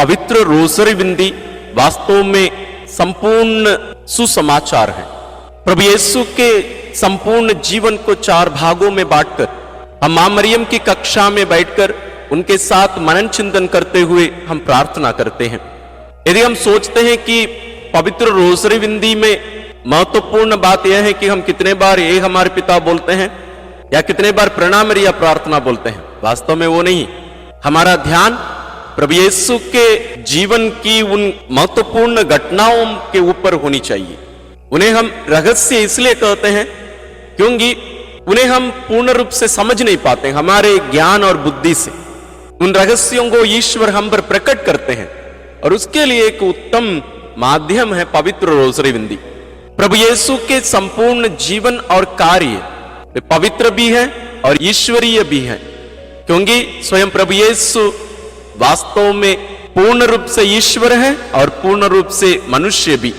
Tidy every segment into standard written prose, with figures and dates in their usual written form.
पवित्र रोसरी बिंदी वास्तव में संपूर्ण सुसमाचार है। प्रभु यीशु के संपूर्ण जीवन को 4 भागों में बांटकर हम मां मरियम की कक्षा में बैठकर उनके साथ मनन चिंतन करते हुए हम प्रार्थना करते हैं। यदि हम सोचते हैं कि पवित्र रोसरी बिंदी में महत्वपूर्ण बात यह है कि हम कितने बार ये हमारे पिता बोलते हैं या कितने बार प्रणामरिया प्रार्थना बोलते हैं, वास्तव में वो नहीं। हमारा ध्यान प्रभु यीशु के जीवन की उन महत्वपूर्ण घटनाओं के ऊपर होनी चाहिए। उन्हें हम रहस्य इसलिए कहते हैं क्योंकि उन्हें हम पूर्ण रूप से समझ नहीं पाते हमारे ज्ञान और बुद्धि से। उन रहस्यों को ईश्वर हम पर प्रकट करते हैं और उसके लिए एक उत्तम माध्यम है पवित्र रोसरी बिंदी। प्रभु यीशु के संपूर्ण जीवन और कार्य वे पवित्र भी है और ईश्वरीय भी है, क्योंकि स्वयं प्रभु यीशु वास्तव में पूर्ण रूप से ईश्वर है और पूर्ण रूप से मनुष्य भी,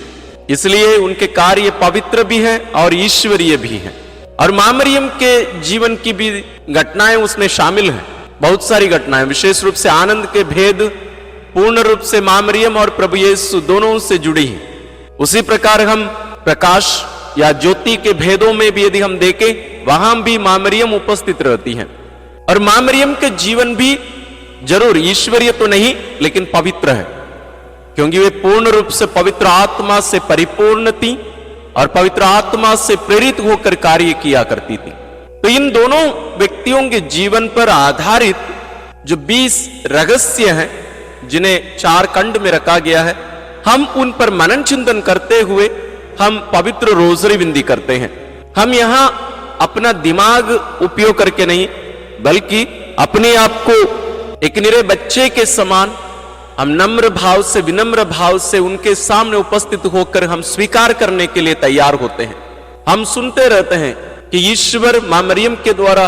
इसलिए उनके कार्य पवित्र भी है और ईश्वरीय भी है। और मां मरियम के जीवन की भी घटनाएं उसमें शामिल हैं, बहुत सारी घटनाएं, विशेष रूप से आनंद के भेद पूर्ण रूप से मां मरियम और प्रभु यीशु दोनों से जुड़ी हैं। उसी प्रकार हम प्रकाश या ज्योति के भेदों में भी यदि हम देखें, वहां भी मां मरियम उपस्थित रहती हैं। और मां मरियम के जीवन भी जरूर ईश्वरीय तो नहीं लेकिन पवित्र है, क्योंकि वे पूर्ण रूप से पवित्र आत्मा से परिपूर्ण थी और पवित्र आत्मा से प्रेरित होकर कार्य किया करती थी। तो इन दोनों व्यक्तियों के जीवन पर आधारित जो 20 रहस्य हैं, जिन्हें 4 खंड में रखा गया है, हम उन पर मनन चिंतन करते हुए हम पवित्र रोसरी बिंदी करते हैं। हम यहां अपना दिमाग उपयोग करके नहीं, बल्कि अपने आप को एक निरे बच्चे के समान हम नम्र भाव से, विनम्र भाव से उनके सामने उपस्थित होकर हम स्वीकार करने के लिए तैयार होते हैं। हम सुनते रहते हैं कि ईश्वर मां मरियम के द्वारा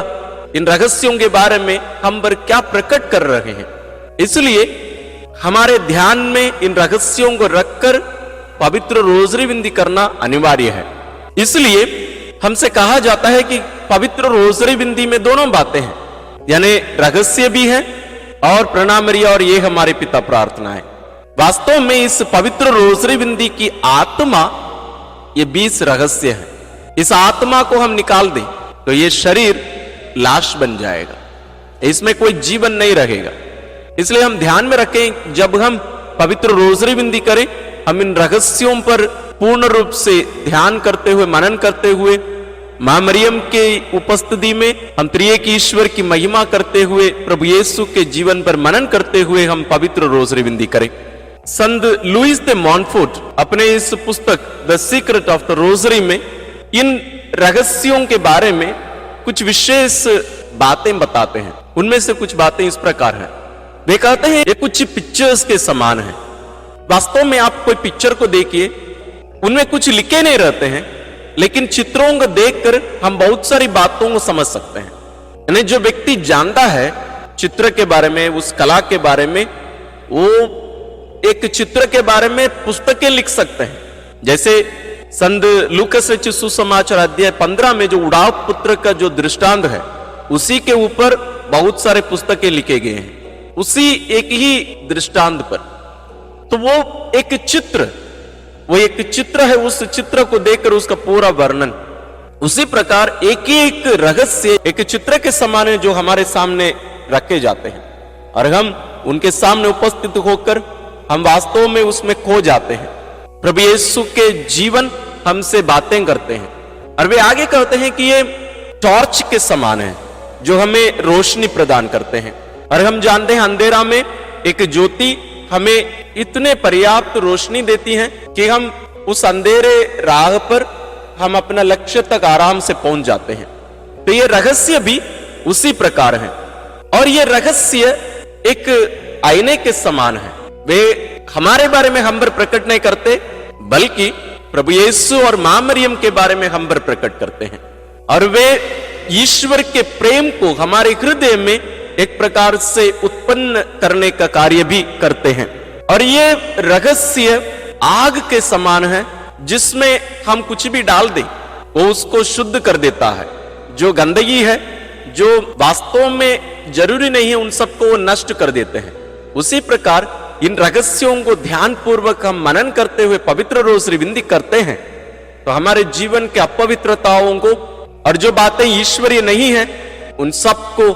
इन रहस्यों के बारे में हम पर क्या प्रकट कर रहे हैं, इसलिए हमारे ध्यान में इन रहस्यों को रखकर पवित्र रोसरी बिंदी करना अनिवार्य है। इसलिए हमसे कहा जाता है कि पवित्र रोसरी बिंदी में दोनों बातें हैं, यानी रहस्य भी है और प्रणामरिया और ये हमारे पिता प्रार्थना है। वास्तव में इस पवित्र रोसरी बिंदी की आत्मा ये 20 रहस्य है। इस आत्मा को हम निकाल दें तो ये शरीर लाश बन जाएगा, इसमें कोई जीवन नहीं रहेगा। इसलिए हम ध्यान में रखें, जब हम पवित्र रोसरी बिंदी करें, हम इन रहस्यों पर पूर्ण रूप से ध्यान करते हुए, मनन करते हुए, मां मरियम के उपस्थिति में हम त्रिएक ईश्वर की महिमा करते हुए, प्रभु यीशु के जीवन पर मनन करते हुए हम पवित्र रोसरी बिंदी करें। संत लुईस दे मॉन्टफोर्ट अपने इस पुस्तक the secret of the Rossari में इन रहस्यों के बारे में कुछ विशेष बातें बताते हैं। उनमें से कुछ बातें इस प्रकार हैं। वे कहते हैं ये कुछ पिक्चर्स के समान है। वास्तव में आप कोई पिक्चर को देखिए, उनमें कुछ लिखे नहीं रहते हैं, लेकिन चित्रों को देखकर हम बहुत सारी बातों को समझ सकते हैं। यानी जो व्यक्ति जानता है चित्र के बारे में, उस कला के बारे में, वो एक चित्र के बारे में पुस्तकें लिख सकते हैं। जैसे संत लूकस रचित सुसमाचार अध्याय 15 में जो उड़ाव पुत्र का जो दृष्टांत है, उसी के ऊपर बहुत सारे पुस्तकें लिखे गए हैं, उसी एक ही दृष्टांत पर। तो वो एक चित्र है, उस चित्र को देखकर उसका पूरा वर्णन। उसी प्रकार एक ही एक रहस्य एक चित्र के समान है जो हमारे सामने रखे जाते हैं, और हम उनके सामने उपस्थित होकर हम वास्तव में उसमें खो जाते हैं। प्रभु यीशु के जीवन हमसे बातें करते हैं, और वे आगे कहते हैं कि ये टॉर्च के समान है जो हमें रोशनी प्रदान करते हैं। और हम जानते हैं अंधेरा में एक ज्योति हमें इतने पर्याप्त रोशनी देती है कि हम उस अंधेरे राह पर हम अपना लक्ष्य तक आराम से पहुंच जाते हैं। तो ये रहस्य भी उसी प्रकार है, और ये रहस्य एक आईने के समान है। वे हमारे बारे में हम पर प्रकट नहीं करते, बल्कि प्रभु यीशु और मां मरियम के बारे में हम पर प्रकट करते हैं, और वे ईश्वर के प्रेम को हमारे हृदय में एक प्रकार से उत्पन्न करने का कार्य भी करते हैं। और ये रहस्य आग के समान है, जिसमें हम कुछ भी डाल दें वो उसको शुद्ध कर देता है। जो गंदगी है, जो वास्तव में जरूरी नहीं है, उन सबको वो नष्ट कर देते हैं। उसी प्रकार इन रहस्यों को ध्यान पूर्वक हम मनन करते हुए पवित्र रोसरी विंदी करते हैं तो हमारे जीवन के अपवित्रताओं को और जो बातें ईश्वरीय नहीं है उन सबको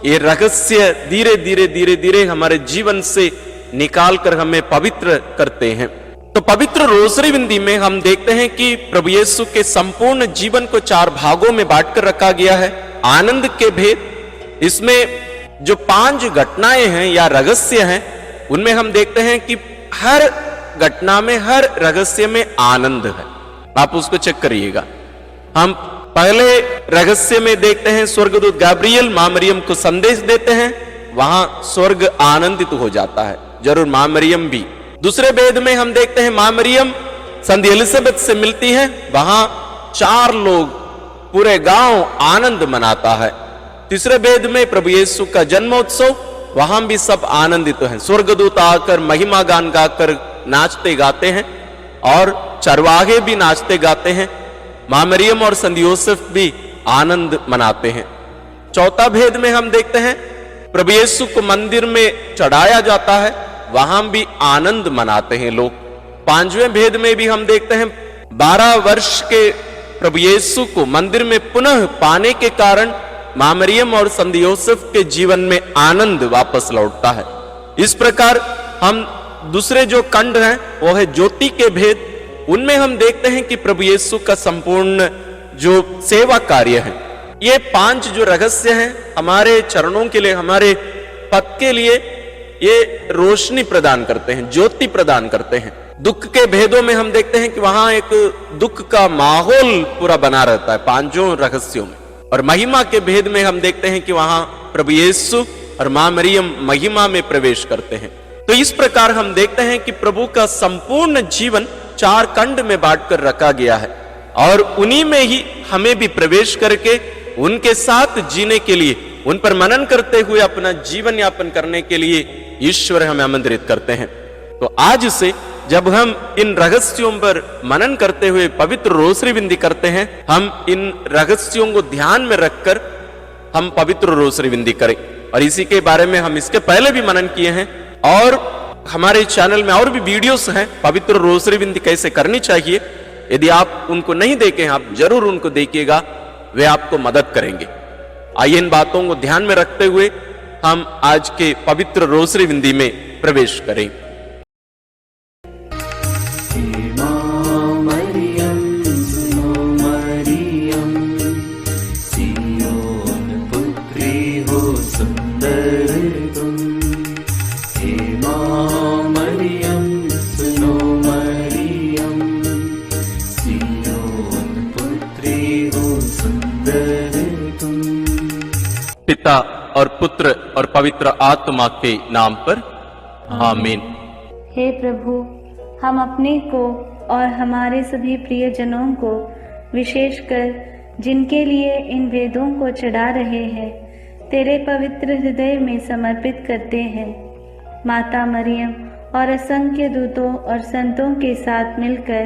ये रहस्य धीरे धीरे धीरे धीरे हमारे जीवन से निकाल कर हमें पवित्र करते हैं। तो पवित्र रोसरी विंदी में हम देखते हैं कि प्रभु यीशु के संपूर्ण जीवन को 4 भागों में बांटकर रखा गया है। आनंद के भेद, इसमें जो 5 घटनाएं हैं या रहस्य हैं उनमें हम देखते हैं कि हर घटना में, हर रहस्य में आनंद है। आप उसको चेक करिएगा। हम पहले रहस्य में देखते हैं स्वर्गदूत गैब्रियल मां मरियम को संदेश देते हैं, वहां स्वर्ग आनंदित हो जाता है, जरूर मां मरियम भी। दूसरे भेद में हम देखते हैं मां मरियम संधि एलिजाबेथ से मिलती है, वहां 4 लोग, पूरे गांव आनंद मनाता है। तीसरे भेद में प्रभु यीशु का जन्मोत्सव, वहां भी सब आनंदित हैं। स्वर्गदूत आकर महिमा गान गाकर नाचते गाते हैं और चरवाहे भी नाचते गाते हैं। मां मरियम और संत यूसुफ भी आनंद मनाते हैं। चौथा भेद में हम देखते हैं प्रभु यीशु को मंदिर में चढ़ाया जाता है, वहां भी आनंद मनाते हैं लोग। 5वें भेद में भी हम देखते हैं 12 वर्ष के प्रभु यीशु को मंदिर में पुनः पाने के कारण मां मरियम और संत यूसुफ के जीवन में आनंद वापस लौटता है। इस प्रकार हम दूसरे जो खंड हैं वो है ज्योति के भेद, उनमें हम देखते हैं कि प्रभु यीशु का संपूर्ण जो सेवा कार्य है, ये 5 जो रहस्य हैं हमारे चरणों के लिए, हमारे पथ के लिए ये रोशनी प्रदान करते हैं, ज्योति प्रदान करते हैं। दुख के भेदों में हम देखते हैं कि वहां एक दुख का माहौल पूरा बना रहता है 5 रहस्यों में। और महिमा के भेद में हम देखते हैं कि वहां प्रभु यीशु और मां मरियम महिमा में प्रवेश करते हैं। तो इस प्रकार हम देखते हैं कि प्रभु का संपूर्ण जीवन 4 खंड में बांटकर रखा गया है और उन्हीं में ही हमें भी प्रवेश करके उनके साथ जीने के लिए, उन पर मनन करते हुए अपना जीवन यापन करने के लिए ईश्वर हमें आमंत्रित करते हैं। तो आज से जब हम इन रहस्यों पर मनन करते हुए पवित्र रोसरी विंदी करते हैं, हम इन रहस्यों को ध्यान में रखकर हम पवित्र रोसरी विंदी करें। और इसी के बारे में हम इसके पहले भी मनन किए हैं और हमारे चैनल में और भी वीडियोस हैं पवित्र रोसरी विंदी कैसे करनी चाहिए। यदि आप उनको नहीं देखे हैं, आप जरूर उनको देखिएगा, वे आपको मदद करेंगे। आइए इन बातों को ध्यान में रखते हुए हम आज के पवित्र रोसरी विंदी में प्रवेश करें। पिता और पुत्र और पवित्र आत्मा के नाम पर आमीन। हे प्रभु, हम अपने को और हमारे सभी प्रियजनों को, विशेषकर जिनके लिए इन वेदों को चढ़ा रहे हैं, तेरे पवित्र हृदय में समर्पित करते हैं। माता मरियम और असंख्य दूतों और संतों के साथ मिलकर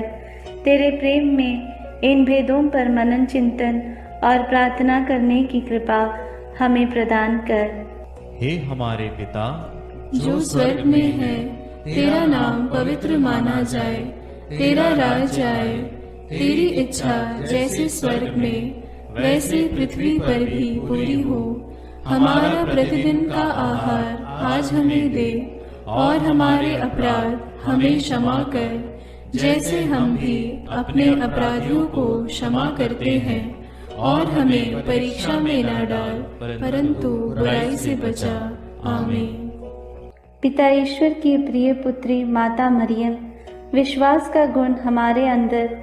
तेरे प्रेम में इन भेदों पर मनन, चिंतन और प्रार्थना करने की कृपा हमें प्रदान कर। हे हमारे पिता जो स्वर्ग में है, तेरा नाम पवित्र माना जाए, तेरा राज आए, तेरी इच्छा जैसे स्वर्ग में वैसे पृथ्वी पर भी पूरी हो। हमारा प्रतिदिन का आहार आज हमें दे और हमारे अपराध हमें क्षमा कर, जैसे हम भी अपने अपराधियों को क्षमा करते हैं, और हमें परीक्षा में न डाल, परंतु बुराई से बचा। आमीन। पिता ईश्वर की प्रिय पुत्री माता मरियम, विश्वास का गुण हमारे अंदर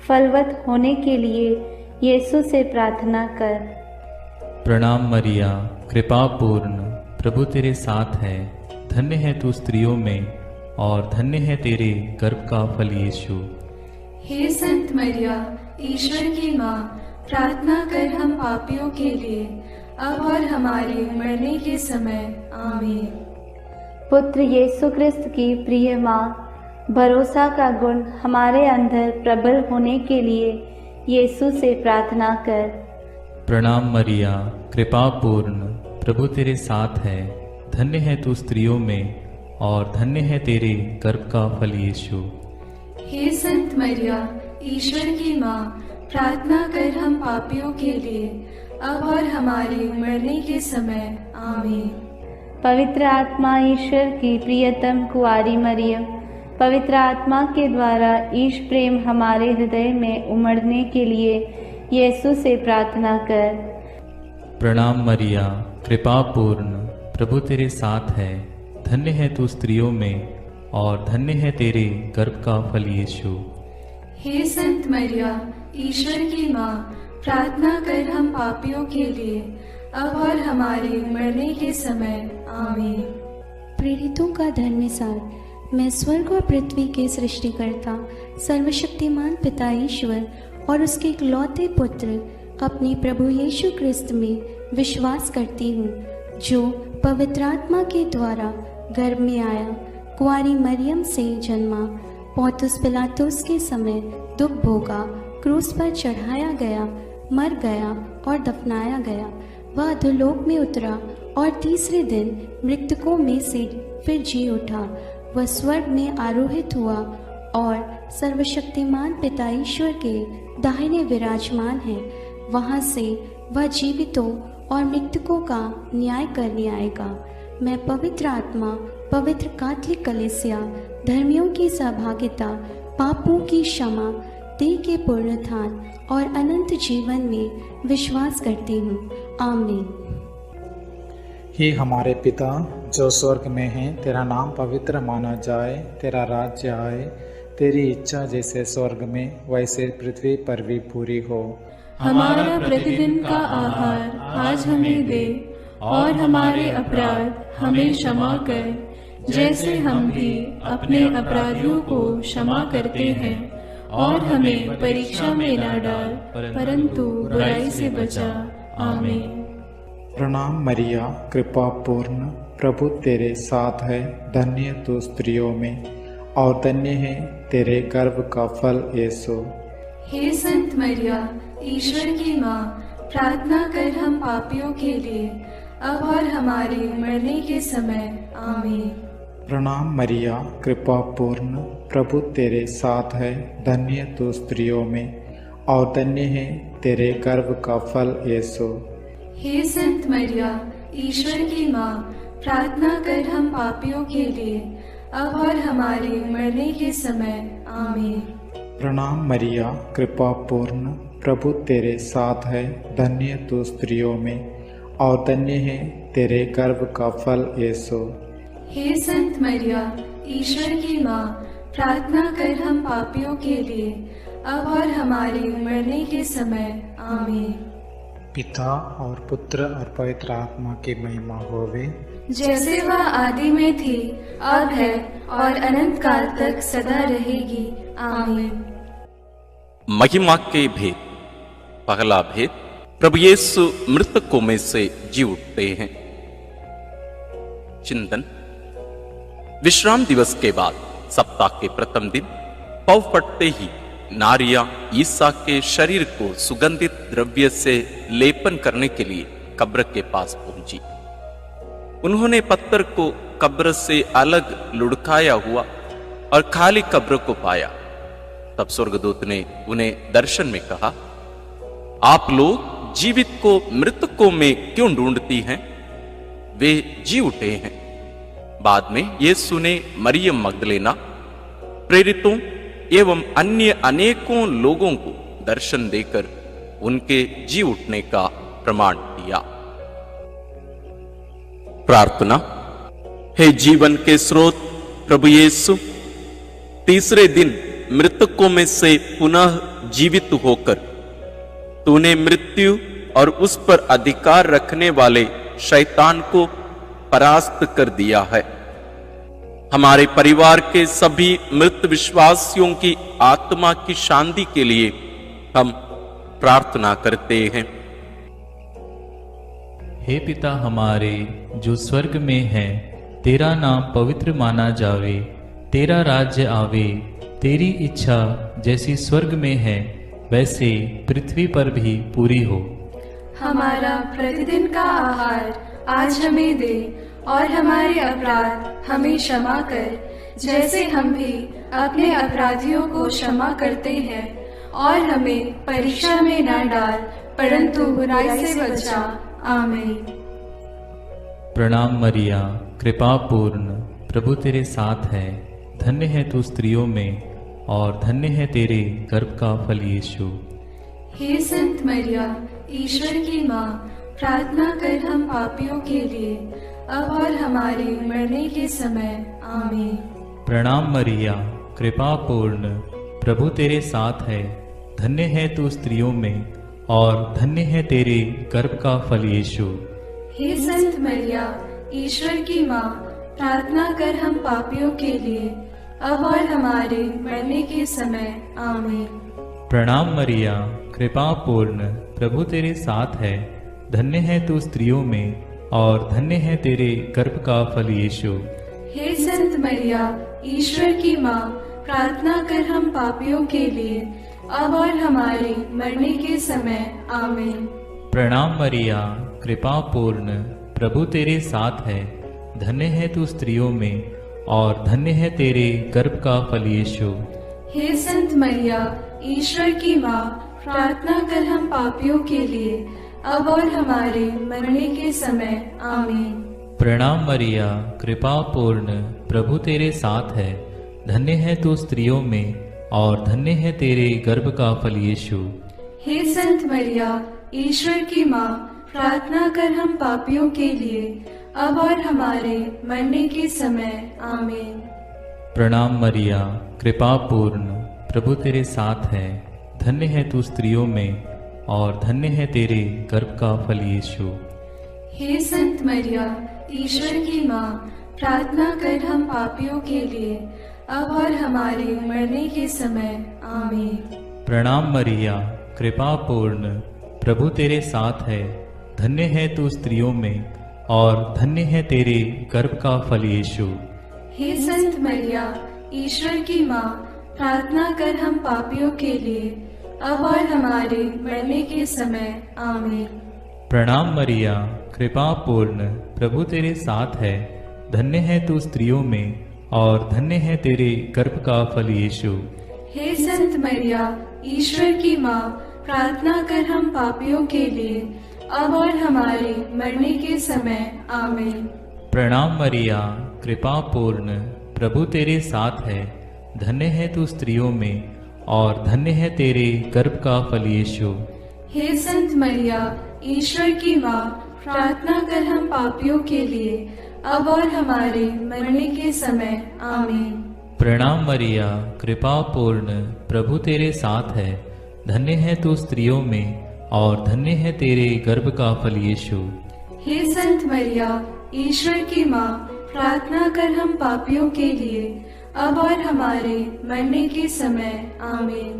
फलवत होने के लिए यीशु से प्रार्थना कर। प्रणाम मरिया, कृपा पूर्ण, प्रभु तेरे साथ है, धन्य है तू स्त्रियों में और धन्य है तेरे गर्भ का फल यीशु। हे संत मरिया, ईश्वर की माँ, प्रार्थना कर हम पापियों के लिए, अब और हमारे मरने के समय। आमीन। पुत्र यीशु क्रिस्त की प्रिय माँ, भरोसा का गुण हमारे अंदर प्रबल होने के लिए यीशु से प्रार्थना कर। प्रणाम मरिया, कृपा पूर्ण, प्रभु तेरे साथ है, धन्य है तू स्त्रियों में और धन्य है तेरे गर्भ का फल यीशु। हे संत मरिया, ईश्वर की माँ, प्रार्थना कर हम पापियों के लिए, अब और हमारे मरने के समय। आमीन। पवित्र आत्मा ईश्वर की प्रियतम कुआरी मरियम, पवित्र आत्मा के द्वारा ईश प्रेम हमारे हृदय में उमड़ने के लिए यीशु से प्रार्थना कर। प्रणाम मरिया, कृपा पूर्ण, प्रभु तेरे साथ है। धन्य है तू स्त्रियों में और धन्य है तेरे गर्भ का फल यीशु। हे संत मरिया, ईश्वर की माँ, प्रार्थना कर हम पापियों के लिए, अब और हमारे मरने के समय। आमीन। प्रेरितों का धर्म सार। मैं स्वर्ग और पृथ्वी के सृष्टिकर्ता सर्वशक्तिमान पिता ईश्वर और उसके इकलौते पुत्र अपने प्रभु यीशु क्रिस्त में विश्वास करती हूँ, जो पवित्र आत्मा के द्वारा गर्भ में आया, कुंवारी मरियम से जन्मा, पौंतुस पिलातुस के समय दुख भोगा, क्रूस पर चढ़ाया गया, मर गया और दफनाया गया। वह अधोलोक में उतरा और तीसरे दिन मृतकों में से फिर जी उठा। वह स्वर्ग में आरोहित हुआ और सर्वशक्तिमान पिता ईश्वर के दाहिने विराजमान है। वहाँ से वह जीवितों और मृतकों का न्याय करने आएगा। मैं पवित्र आत्मा, पवित्र कैथोलिक कलीसिया, धर्मियों की सहभागिता, पापों की क्षमा, देह के पुनरुत्थान और अनंत जीवन में विश्वास करती हूँ। आमीन। हे हमारे पिता जो स्वर्ग में है, तेरा नाम पवित्र माना जाए, तेरा राज्य आए, तेरी इच्छा जैसे स्वर्ग में वैसे पृथ्वी पर भी पूरी हो। हमारा प्रतिदिन का आहार आज हमें दे, और हमारे अपराध हमें क्षमा कर, जैसे हम भी अपने अपराधियों को क्षमा करते हैं, और हमें परीक्षा में न डाल, परंतु बुराई से बचा। आमीन। प्रणाम मरिया, कृपा पूर्ण, प्रभु तेरे साथ है। धन्य तू स्त्रियों में और धन्य है तेरे गर्भ का फल यीशु। हे संत मरिया, ईश्वर की माँ, प्रार्थना कर हम पापियों के लिए, अब और हमारे मरने के समय। आमीन। प्रणाम मरिया, कृपा पूर्ण, प्रभु तेरे साथ है। धन्य तू स्त्रियों में और धन्य है तेरे गर्भ का फल यीशु। हे संत मरिया, ईश्वर की माँ, प्रार्थना कर हम पापियों के लिए, अब और हमारे मरने के समय। आमीन। प्रणाम मरिया, कृपा पूर्ण, प्रभु तेरे साथ है। धन्य तू स्त्रियों में और धन्य है तेरे गर्भ का फल यीशु। हे संत मरिया, ईश्वर की माँ, प्रार्थना कर हम पापियों के लिए, अब और हमारे मरने के समय। आमीन। पिता और पुत्र और पवित्र आत्मा की महिमा होवे, जैसे वह आदि में थी, अब है और अनंत काल तक सदा रहेगी। आमीन। महिमा के भेद। पहला भेद, प्रभु यीशु मृतकों में से जी उठते हैं। चिंतन। विश्राम दिवस के बाद सप्ताह के प्रथम दिन पौ फटते ही नारियां ईसा के शरीर को सुगंधित द्रव्य से लेपन करने के लिए कब्र के पास पहुंची। उन्होंने पत्थर को कब्र से अलग लुढ़काया हुआ और खाली कब्र को पाया। तब स्वर्गदूत ने उन्हें दर्शन में कहा, आप लोग जीवित को मृतकों में क्यों ढूंढती हैं? वे जी उठे हैं। बाद में यीशु ने मरियम मगदलेना, प्रेरितों एवं अन्य अनेकों लोगों को दर्शन देकर उनके जी उठने का प्रमाण दिया। प्रार्थना। हे जीवन के स्रोत प्रभु यीशु, तीसरे दिन मृतकों में से पुनः जीवित होकर तूने मृत्यु और उस पर अधिकार रखने वाले शैतान को परास्त कर दिया है। हमारे परिवार के सभी मृत विश्वासियों की आत्मा की शांति के लिए हम प्रार्थना करते हैं। हे पिता हमारे जो स्वर्ग में है, तेरा नाम पवित्र माना जावे, तेरा राज्य आवे, तेरी इच्छा जैसी स्वर्ग में है वैसे पृथ्वी पर भी पूरी हो। हमारा प्रतिदिन का आहार आज हमें दे, और हमारे अपराध हमें क्षमा कर, जैसे हम भी अपने अपराधियों को क्षमा करते हैं, और हमें परीक्षा में न डाल, परंतु बुराई से बचा। आमीन। प्रणाम मरिया, कृपा पूर्ण, प्रभु तेरे साथ है। धन्य है तू स्त्रियों में, और धन्य है तेरे गर्भ का फल यीशु। हे संत मरिया, ईश्वर की माँ, प्रार्थना कर हम पापियों के लिए, अब और हमारे मरने के समय। आमीन। प्रणाम मरिया, कृपा पूर्ण, प्रभु तेरे साथ है। धन्य है तू स्त्रियों में, और धन्य है तेरे गर्भ का फल यीशु। हे संत मरिया, ईश्वर की माँ, प्रार्थना कर हम पापियों के लिए, अब और हमारे मरने के समय। आमीन। प्रणाम मरिया, कृपा पूर्ण, प्रभु तेरे साथ है। धन्य है तू स्त्रियों में, और धन्य है तेरे गर्भ का फल यीशु। हे संत मरिया, ईश्वर की माँ, प्रार्थना कर हम पापियों के लिए, अब और हमारे मरने के समय। आमीन। प्रणाम मरिया, कृपा पूर्ण, प्रभु तेरे साथ है। धन्य है तू स्त्रियों में, और धन्य है तेरे गर्भ का फल यीशु। हे संत मरिया, ईश्वर की माँ, प्रार्थना कर हम पापियों के लिए, अब और हमारे मरने के समय। आमीन। प्रणाम मरिया, कृपा पूर्ण, प्रभु तेरे साथ है। धन्य है तू स्त्रियों में, और धन्य है तेरे गर्भ का फल यीशु। हे संत मरिया, ईश्वर की माँ, प्रार्थना कर हम पापियों के लिए, अब और हमारे मरने के समय। आमीन। प्रणाम मरिया, कृपा पूर्ण, प्रभु तेरे साथ है। धन्य है तू स्त्रियों में, और धन्य है तेरे गर्भ का फल यीशु। हे संत मरिया, ईश्वर की माँ, प्रार्थना कर हम पापियों के लिए, अब और हमारे मरने के समय। आमीन। प्रणाम मरिया, कृपा पूर्ण, प्रभु तेरे साथ है। धन्य है तू स्त्रियों में, और धन्य है तेरे गर्भ का फल यीशु। हे संत मरिया, ईश्वर की माँ, प्रार्थना कर हम पापियों के लिए, अब और हमारे मरने के समय। आमीन। प्रणाम मरिया, कृपा पूर्ण, प्रभु तेरे साथ है। धन्य है तू स्त्रियों में, और धन्य है तेरे गर्भ का फल यीशु। हे संत मरिया, ईश्वर की माँ, प्रार्थना कर हम पापियों के लिए, अब और हमारे मरने के समय। आमीन। प्रणाम मरिया, कृपा पूर्ण, प्रभु तेरे साथ है। धन्य है तू स्त्रियों में, और धन्य है तेरे गर्भ का फल यीशु। हे संत मरिया, ईश्वर की माँ, प्रार्थना कर हम पापियों के लिए, अब और हमारे मरने के समय। आमीन। प्रणाम मरिया, कृपा पूर्ण, प्रभु तेरे साथ है। धन्य है तू स्त्रियों में, और धन्य है तेरे गर्भ का फल यीशु। हे संत मरिया, ईश्वर की माँ, प्रार्थना कर हम पापियों के लिए, अब और हमारे मरने के समय। आमीन।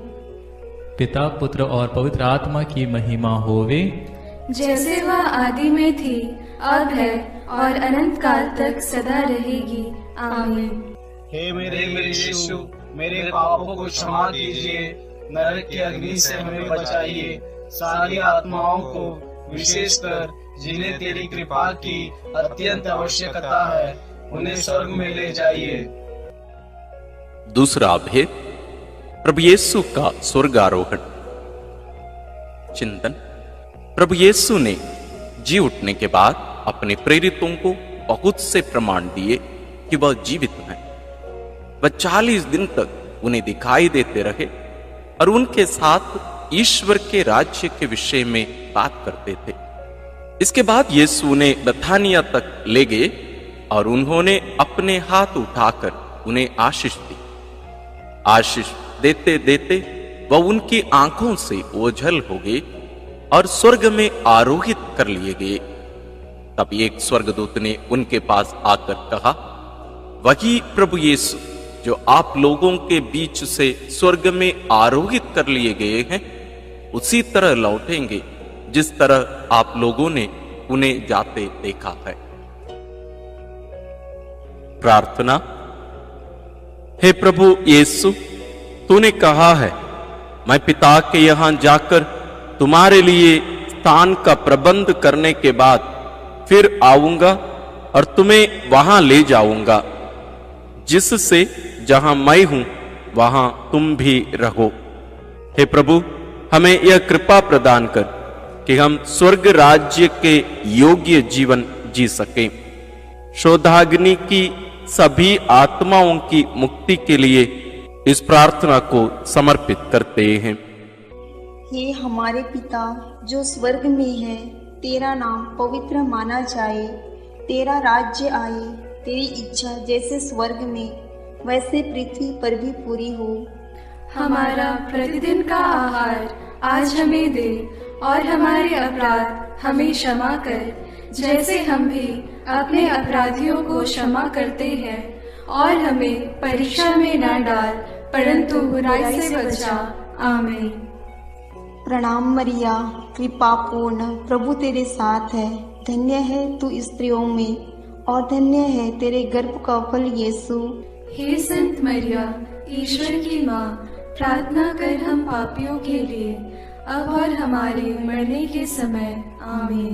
पिता, पुत्र और पवित्र आत्मा की महिमा होवे, जैसे वह आदि में थी, अब है, और अनंत काल तक सदा रहेगी। आमीन। हे मेरे यीशु, मेरे पापों को क्षमा कीजिए, नरक की अग्नि से हमें बचाइए, सारी आत्माओं को, विशेषकर जिन्हें तेरी कृपा की अत्यंत आवश्यकता है, उन्हें स्वर्ग में ले जाइए। दूसरा भेद, प्रभु यीशु का स्वर्गारोहण। चिंतन। प्रभु यीशु ने जी उठने के बाद अपने प्रेरितों को बहुत से प्रमाण दिए कि वह जीवित हैं। वह 40 दिन तक उन्हें दिखाई देते रहे और उनके साथ ईश्वर के राज्य के विषय में बात करते थे। इसके बाद यीशु उन्हें बथानिया तक ले गए और उन्होंने अपने हाथ उठाकर उन्हें आशीष दी। आशीष देते देते वह उनकी आंखों से ओझल हो गए और स्वर्ग में आरोहित कर लिए गए। तब एक स्वर्गदूत ने उनके पास आकर कहा, वही प्रभु यीशु जो आप लोगों के बीच से स्वर्ग में आरोहित कर लिए गए हैं, उसी तरह लौटेंगे जिस तरह आप लोगों ने उन्हें जाते देखा है। प्रार्थना। हे प्रभु यीशु, तूने कहा है, मैं पिता के यहां जाकर तुम्हारे लिए स्थान का प्रबंध करने के बाद फिर आऊंगा और तुम्हें वहां ले जाऊंगा, जिससे जहां मैं हूं वहां तुम भी रहो। हे प्रभु, हमें यह कृपा प्रदान कर कि हम स्वर्ग राज्य के योग्य जीवन जी सकें। शोधाग्नि की सभी आत्माओं की मुक्ति के लिए इस प्रार्थना को समर्पित करते हैं। हे हमारे पिता जो स्वर्ग में है, तेरा नाम पवित्र माना जाए, तेरा राज्य आए, तेरी इच्छा जैसे स्वर्ग में वैसे पृथ्वी पर भी पूरी हो। हमारा प्रतिदिन का आहार आज हमें दे, और हमारे अपराध हमें क्षमा कर, जैसे हम भी अपने अपराधियों को क्षमा करते हैं, और हमें परीक्षा में न डाल, परंतु बुराई से बचा। आमीन। प्रणाम मरिया, कृपा पूर्ण, प्रभु तेरे साथ है, धन्य है तू स्त्रियों में, और धन्य है तेरे गर्भ का फल यीशु। हे संत मरिया, ईश्वर की माँ, प्रार्थना कर हम पापियों के लिए, अब और हमारे मरने के समय। आमीन।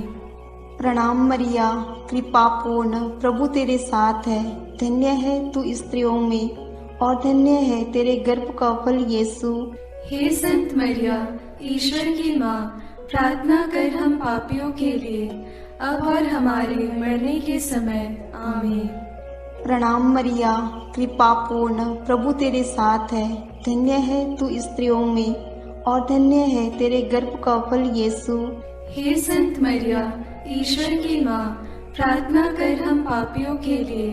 प्रणाम मरिया, कृपा पूर्ण, प्रभु तेरे साथ है, धन्य है तू स्त्रियों में, और धन्य है तेरे गर्भ का फल यीशु। हे संत मरिया, ईश्वर की माँ, प्रार्थना कर हम पापियों के लिए, अब और हमारे मरने के समय। आमीन। प्रणाम मरिया, कृपा पूर्ण, प्रभु तेरे साथ है, धन्य है तू स्त्रियों में, और धन्य है तेरे गर्भ का फल यीशु। हे संत मरिया, ईश्वर की माँ, प्रार्थना कर हम पापियों के लिए,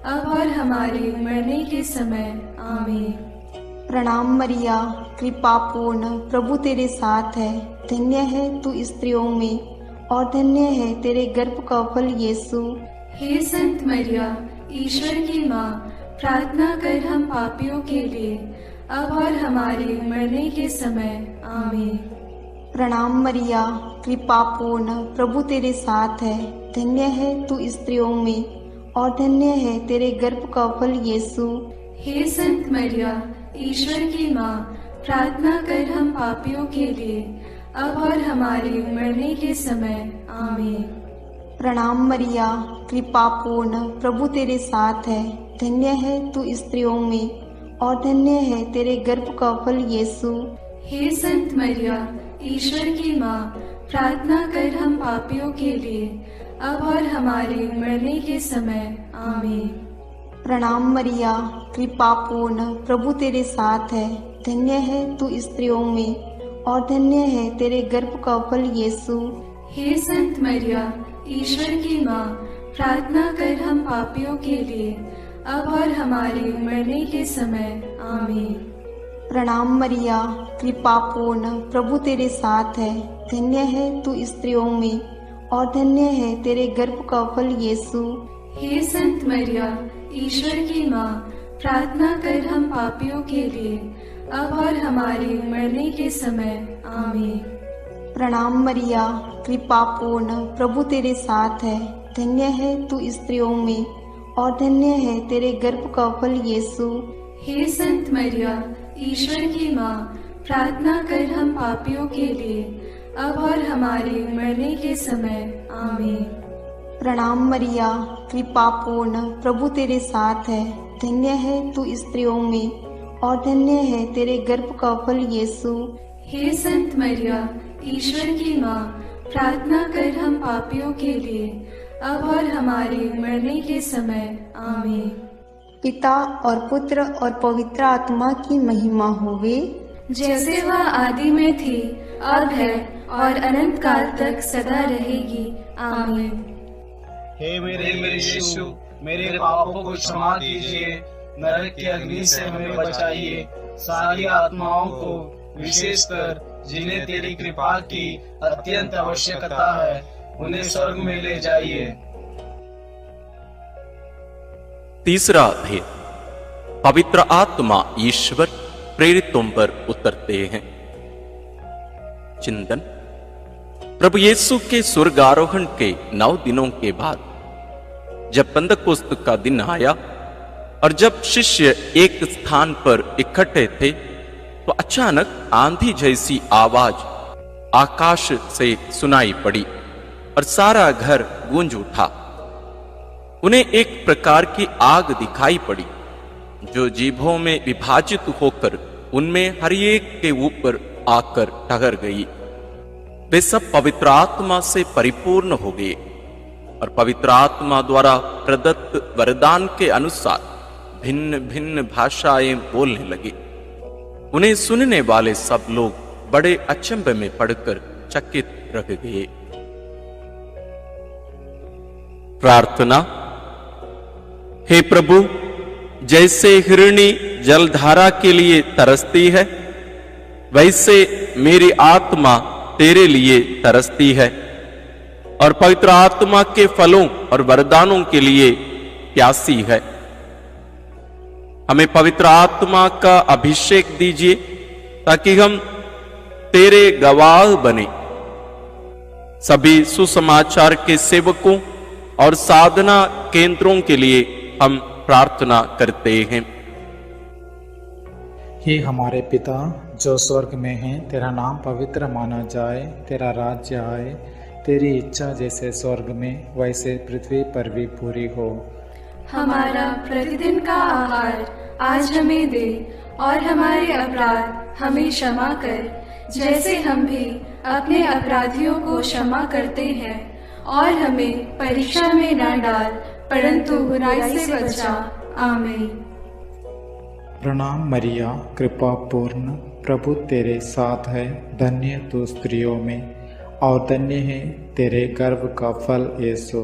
अब और हमारे मरने के समय। आमीन। प्रणाम मरिया, कृपा पूर्ण, प्रभु तेरे साथ है, धन्य है तू स्त्रियों में, और धन्य है तेरे गर्भ का फल यीशु। हे संत मरिया, ईश्वर की माँ, प्रार्थना कर हम पापियों के लिए, अब और हमारे मरने के समय। आमीन। प्रणाम मरिया, कृपा पूर्ण, प्रभु तेरे साथ है, धन्य है तू स्त्रियों में, और धन्य है तेरे गर्भ का फल यीशु। हे संत मरिया, ईश्वर की माँ, प्रार्थना कर हम पापियों के लिए, अब और हमारे मरने के समय। आमीन। प्रणाम मरिया, कृपा पूर्ण, प्रभु तेरे साथ है, धन्य है तू स्त्रियों में, और धन्य है तेरे गर्भ का फल यीशु। हे संत मरिया, ईश्वर की माँ, प्रार्थना कर हम पापियों के लिए, अब और हमारे मरने के समय। आमीन। प्रणाम मरिया, कृपा पूर्ण, प्रभु तेरे साथ है, धन्य है तू स्त्रियों में, और धन्य है तेरे गर्भ का फल यीशु। हे संत मरिया, ईश्वर की माँ, प्रार्थना कर हम पापियों के लिए, अब और हमारे मरने के समय। आमीन। प्रणाम मरिया, कृपा पूर्ण, प्रभु तेरे साथ है, धन्य है तू स्त्रियों में, और धन्य है तेरे गर्भ का फल यीशु। हे संत मरिया, ईश्वर की माँ, प्रार्थना कर हम पापियों के लिए, अब और हमारे मरने के समय। आमीन। प्रणाम मरिया, कृपा पूर्ण, प्रभु तेरे साथ है, धन्य है तू स्त्रियों में, और धन्य है तेरे गर्भ का फल यीशु। हे संत मरिया, ईश्वर की माँ, प्रार्थना कर हम पापियों के लिए, अब और हमारे मरने के समय। आमीन। प्रणाम मरिया, कृपा पूर्ण, प्रभु तेरे साथ है, धन्य है तू स्त्रियों में, और धन्य है तेरे गर्भ का फल यीशु। हे संत मरिया, ईश्वर की माँ, प्रार्थना कर हम पापियों के लिए, अब और हमारे मरने के समय। आमीन। पिता और पुत्र और पवित्र आत्मा की महिमा होवे, जैसे वह आदि में थी, अब है, और अनंत काल तक सदा रहेगी। आमीन। हे मेरे यीशु, मेरे पापों को क्षमा कीजिए, नरक की अग्नि से हमें बचाइए, सारी आत्माओं को, विशेषकर जिन्हें तेरी कृपा की अत्यंत आवश्यकता है, उन्हें स्वर्ग में ले जाइए। तीसरा भेद, पवित्र आत्मा ईश्वर प्रेरितों पर उतरते हैं। चिंतन। प्रभु यीशु के स्वर्गारोहण के 9 दिनों के बाद जब पेंतकोस्त का दिन आया और जब शिष्य एक स्थान पर इकट्ठे थे, तो अचानक आंधी जैसी आवाज आकाश से सुनाई पड़ी और सारा घर गूंज उठा। उन्हें एक प्रकार की आग दिखाई पड़ी जो जीभों में विभाजित होकर उनमें हर एक के ऊपर आकर ठहर गई। वे सब पवित्र आत्मा से परिपूर्ण हो गए और पवित्र आत्मा द्वारा प्रदत्त वरदान के अनुसार भिन्न भिन्न भाषाएं बोलने लगे। उन्हें सुनने वाले सब लोग बड़े अचंभे में पड़कर चकित रह गए। प्रार्थना। हे प्रभु, जैसे हिरणी जलधारा के लिए तरसती है, वैसे मेरी आत्मा तेरे लिए तरसती है और पवित्र आत्मा के फलों और वरदानों के लिए प्यासी है। हमें पवित्र आत्मा का अभिषेक दीजिए ताकि हम तेरे गवाह बने। सभी सुसमाचार के सेवकों और साधना केंद्रों के लिए हम प्रार्थना करते हैं। हे हमारे पिता जो स्वर्ग में है, तेरा नाम पवित्र माना जाए, तेरा राज्य आए, तेरी इच्छा जैसे स्वर्ग में वैसे पृथ्वी पर भी पूरी हो। हमारा प्रतिदिन का आहार आज हमें दे और हमारे अपराध हमें क्षमा कर, जैसे हम भी अपने अपराधियों को क्षमा करते हैं, और हमें परीक्षा में न डाल परंतु बुराई से बचा। आमीन। प्रणाम मरिया, कृपा पूर्ण, प्रभु तेरे साथ है, धन्य तू स्त्रियों में और धन्य है तेरे गर्भ का फल यीशु।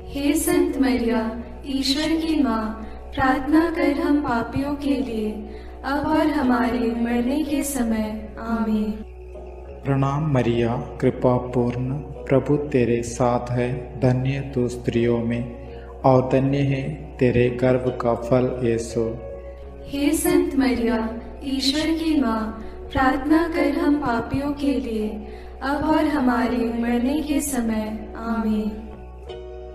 हे संत मरिया, ईश्वर की माँ, प्रार्थना कर हम पापियों के लिए अब और हमारे मरने के समय। आमीन। प्रणाम मरिया, कृपा पूर्ण, प्रभु तेरे साथ है, धन्य तू स्त्रियों में और धन्य है तेरे गर्भ का फल यीशु। हे संत मरिया, ईश्वर की माँ, प्रार्थना कर हम पापियों के लिए अब और हमारे मरने के समय। आमीन।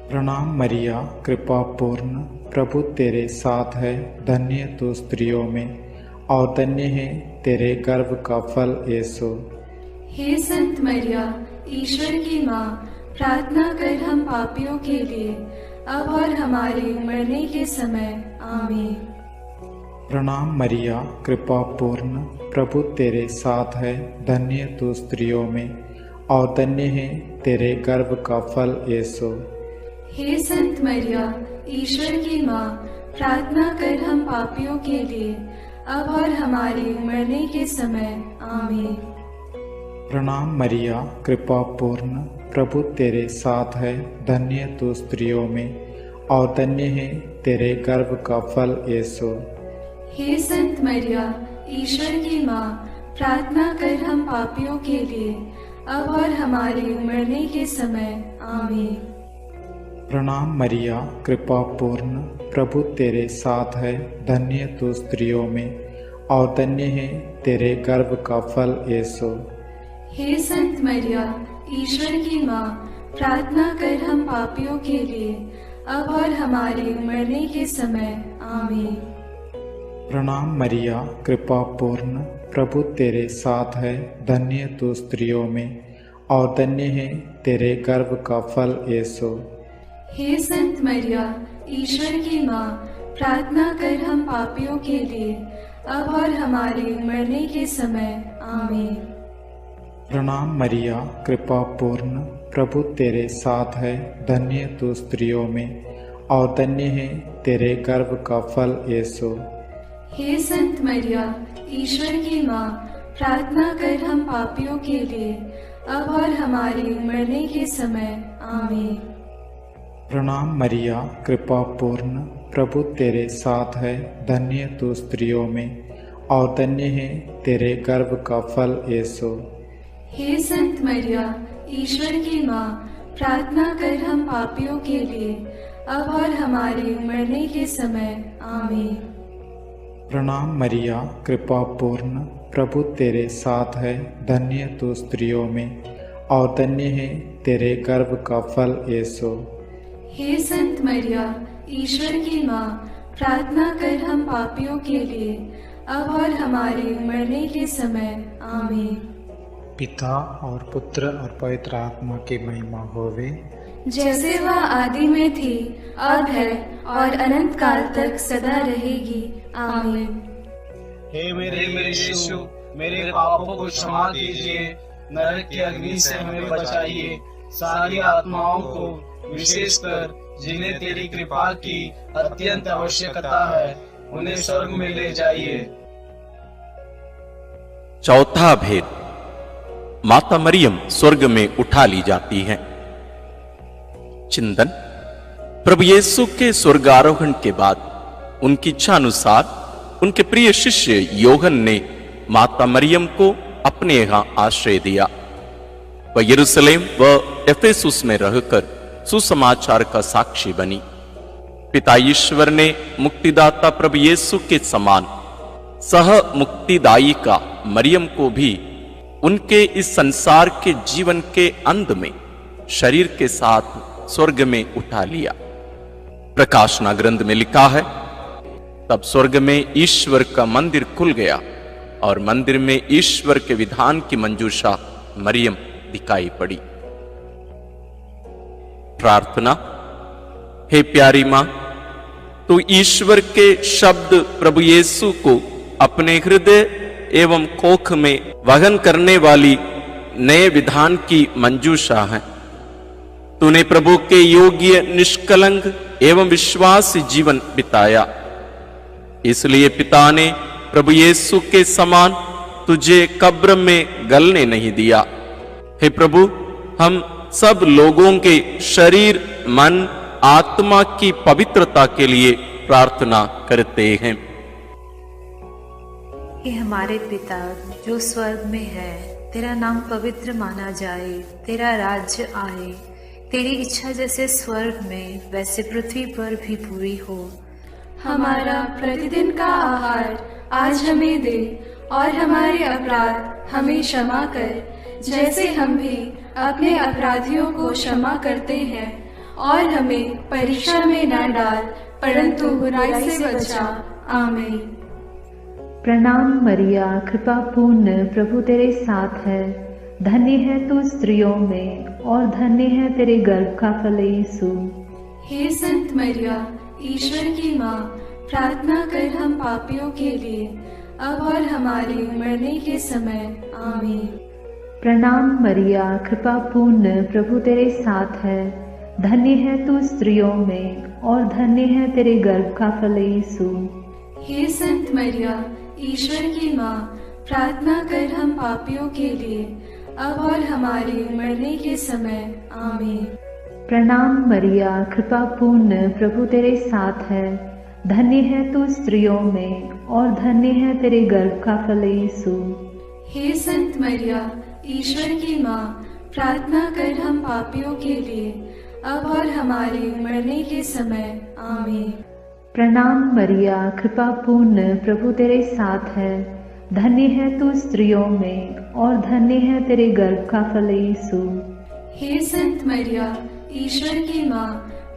प्रणाम मरिया, कृपा पूर्ण, प्रभु तेरे साथ है, धन्य तू स्त्रियों में और धन्य है तेरे गर्भ का फल यीशु। हे संत मरिया, ईश्वर की माँ, प्रार्थना कर हम पापियों के लिए अब और हमारे मरने के समय। आमीन। प्रणाम मरिया, कृपा पूर्ण, प्रभु तेरे साथ है, धन्य तू स्त्रियों में और धन्य है तेरे गर्भ का फल यीशु। हे संत मरिया, ईश्वर की माँ, प्रार्थना कर हम पापियों के लिए अब और हमारे मरने के समय। आमीन। प्रणाम मरिया, कृपा पूर्ण, प्रभु तेरे साथ है, धन्य तू स्त्रियों में और धन्य है तेरे गर्भ का फल यीशु। हे संत मरिया, ईश्वर की माँ, प्रार्थना कर हम पापियों के लिए अब और हमारे मरने के समय। आमीन। प्रणाम मरिया, कृपा पूर्ण, प्रभु तेरे साथ है, धन्य तू स्त्रियों में और धन्य है तेरे गर्भ का फल यीशु। हे संत मरिया, ईश्वर की माँ, प्रार्थना कर हम पापियों के लिए अब और हमारे मरने के समय। आमीन। प्रणाम मरिया, कृपा पूर्ण, प्रभु तेरे साथ है, धन्य तू स्त्रियों में और धन्य है तेरे गर्भ का फल यीशु। हे संत मरिया, ईश्वर की माँ, प्रार्थना कर हम पापियों के लिए अब और हमारे मरने के समय। आमीन। प्रणाम मरिया, कृपा पूर्ण, प्रभु तेरे साथ है, धन्य तू स्त्रियों में और धन्य है तेरे गर्भ का फल यीशु। हे संत मरिया, ईश्वर की माँ, प्रार्थना कर हम पापियों के लिए अब और हमारे मरने के समय। आमीन। प्रणाम मरिया, कृपा पूर्ण, प्रभु तेरे साथ है, धन्य तू स्त्रियों में और धन्य है तेरे गर्भ का फल यीशु। हे संत मरिया, ईश्वर की माँ, प्रार्थना कर हम पापियों के लिए अब और हमारे मरने के समय। आमीन। प्रणाम मरिया, कृपा पूर्ण, प्रभु तेरे साथ है, धन्य तू स्त्रियों में और धन्य है तेरे गर्भ का फल यीशु। हे संत मरिया, ईश्वर की माँ, प्रार्थना कर हम पापियों के लिए अब और हमारे मरने के समय। आमीन। पिता और पुत्र और पवित्र आत्मा की महिमा होवे, जैसे वह आदि में थी, अब है और अनंत काल तक सदा रहेगी। आमीन। हे मेरे यीशु, मेरे पापों को क्षमा कीजिए, नरक की अग्नि से हमें बचाइए, सारी आत्माओं को विशेषकर जिन्हें तेरी कृपा की अत्यंत आवश्यकता है, उन्हें स्वर्ग में ले जाइए। चौथा भेद, माता मरियम स्वर्ग में उठा ली जाती है। चिंतन, प्रभु यीशु के स्वर्गारोहण के बाद उनकी इच्छा अनुसार उनके प्रिय शिष्य योहन ने माता मरियम को अपने यहां आश्रय दिया। वह यरूशलेम व एफेसुस में रहकर सुसमाचार का साक्षी बनी। पिता ईश्वर ने मुक्तिदाता प्रभु यीशु के समान सह मुक्तिदायिका मरियम को भी उनके इस संसार के जीवन के अंत में शरीर के साथ स्वर्ग में उठा लिया। प्रकाशना ग्रंथ में लिखा है, तब स्वर्ग में ईश्वर का मंदिर खुल गया और मंदिर में ईश्वर के विधान की मंजूषा मरियम दिखाई पड़ी। प्रार्थना। हे प्यारी मां, तू ईश्वर के शब्द प्रभु यीशु को अपने हृदय एवं कोख में वहन करने वाली नए विधान की मंजूषा है। तूने प्रभु के योग्य, निष्कलंक एवं विश्वास जीवन बिताया, इसलिए पिता ने प्रभु यीशु के समान तुझे कब्र में गलने नहीं दिया। हे प्रभु, हम सब लोगों के शरीर, मन, आत्मा की पवित्रता के लिए प्रार्थना करते हैं। हे हमारे पिता जो स्वर्ग में है, तेरा नाम पवित्र माना जाए, तेरा राज्य आए, तेरी इच्छा जैसे स्वर्ग में वैसे पृथ्वी पर भी पूरी हो। हमारा प्रतिदिन का आहार आज हमें दे, और हमारे अपराध हमें क्षमा कर, जैसे हम भी अपने अपराधियों को क्षमा करते हैं, और हमें परीक्षा में न डाल, परंतु बुराई से बचा। आमीन। प्रणाम मरिया, कृपा पूर्ण, प्रभु तेरे साथ है। धन्य है तू स्त्रियों में, और धन्य है तेरे गर्भ का फल यीशु। हे संत मरिया, ईश्वर की माँ, प्रार्थना कर हम पापियों के लिए, अब और हमारे मरने के समय। आमीन। प्रणाम मरिया, कृपा पूर्ण, प्रभु तेरे साथ है। धन्य है तू स्त्रियों में, और धन्य है तेरे गर्भ का फल यीशु। हे संत मरिया, ईश्वर की माँ, प्रार्थना कर हम पापियों के लिए, अब और हमारे मरने के समय। आमीन। प्रणाम मरिया, कृपा पूर्ण, प्रभु तेरे साथ है। धन्य है तू स्त्रियों में, और धन्य है तेरे गर्भ का फल यीशु। हे संत मरिया, ईश्वर की माँ, प्रार्थना कर हम पापियों के लिए, अब और हमारे मरने के समय। आमीन। प्रणाम मरिया, कृपा पूर्ण, प्रभु तेरे साथ है। धन्य है तू स्त्रियों में, और धन्य है तेरे गर्भ का फल यीशु। हे संत मरिया, ईश्वर की माँ,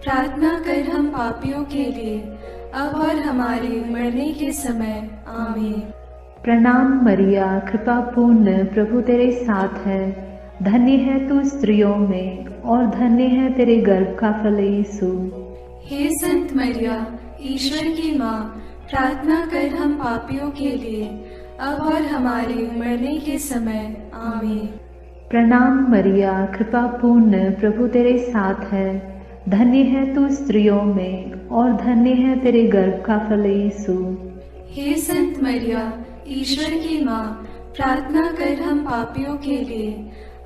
प्रार्थना कर हम पापियों के लिए, अब और हमारे मरने के समय। आमीन। प्रणाम मरिया, कृपा पूर्ण, प्रभु तेरे साथ है। धन्य है तू स्त्रियों में, और धन्य है तेरे गर्भ का फल यीशु। हे संत मरिया, ईश्वर की माँ, प्रार्थना कर हम पापियों के लिए, अब और हमारे मरने के समय। आमीन। प्रणाम मरिया, कृपा पूर्ण, प्रभु तेरे साथ है। धन्य है तू स्त्रियों में, और धन्य है तेरे गर्भ का फल यीशु। हे संत मरिया, ईश्वर की माँ, प्रार्थना कर हम पापियों के लिए,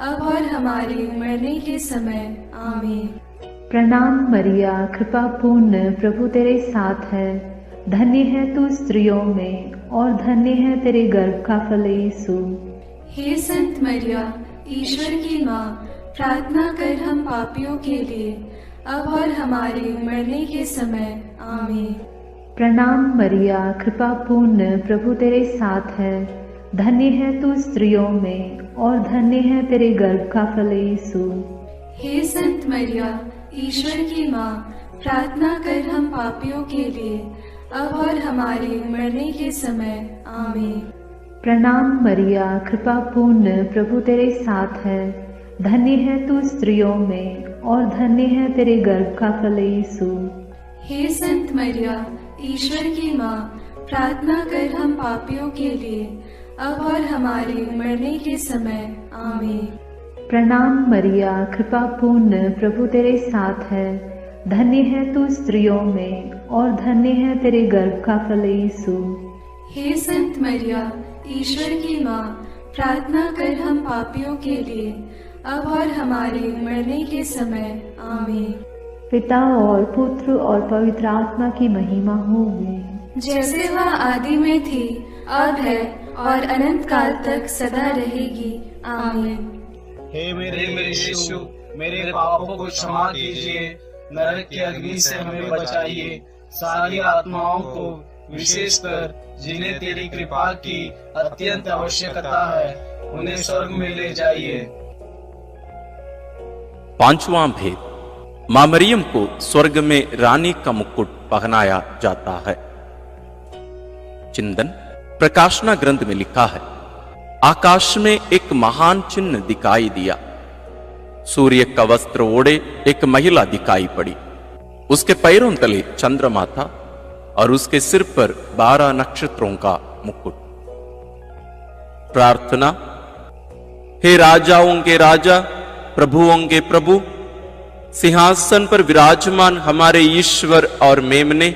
अब और हमारे मरने के समय। आमीन। प्रणाम मरिया, कृपा पूर्ण, प्रभु तेरे साथ है। धन्य है तू स्त्रियों में, और धन्य है तेरे गर्भ का फल यीशु। हे संत मरिया, ईश्वर की माँ, प्रार्थना कर हम पापियों के लिए, अब और हमारे मरने के समय। आमीन। प्रणाम मरिया, कृपा पूर्ण, प्रभु तेरे साथ है। धन्य है तू स्त्रियों में, और धन्य है तेरे गर्भ का फल यीशु। हे संत मरिया, ईश्वर की माँ, प्रार्थना कर हम पापियों के लिए, अब और हमारे मरने के समय। आमीन। प्रणाम मरिया, कृपा पूर्ण, प्रभु तेरे साथ है। धन्य है तू स्त्रियों में, और धन्य है तेरे गर्भ का फल यीशु। हे संत मरिया, ईश्वर की माँ, प्रार्थना कर हम पापियों के लिए, अब और हमारे मरने के समय। आमीन। प्रणाम मरिया, कृपा पूर्ण, प्रभु तेरे साथ है। धन्य है तू स्त्रियों में और धन्य है तेरे गर्भ का फल यीशु। हे संत मरिया, ईश्वर की माँ, प्रार्थना कर हम पापियों के लिए, अब और हमारे मरने के समय। आमीन। पिता और पुत्र और पवित्र आत्मा की महिमा होगी, जैसे वह आदि में थी, अब है और अनंत काल तक सदा रहेगी। आमीन। हे मेरे यीशु, मेरे पापों को क्षमा कीजिए, नरक की अग्नि से हमें बचाइए, सारी आत्माओं को विशेषकर जिन्हें तेरी कृपा की अत्यंत आवश्यकता है, उन्हें स्वर्ग में ले जाइए। पांचवां भेद, मां मरियम को स्वर्ग में रानी का मुकुट पहनाया जाता है। चिंतन। प्रकाशना ग्रंथ में लिखा है, आकाश में एक महान चिन्ह दिखाई दिया। सूर्य का वस्त्र ओढ़े एक महिला दिखाई पड़ी। उसके पैरों तले चंद्रमा था और उसके सिर पर 12 नक्षत्रों का मुकुट। प्रार्थना। हे राजाओं के राजा, प्रभुओं के प्रभु, सिंहासन पर विराजमान हमारे ईश्वर और मेमने,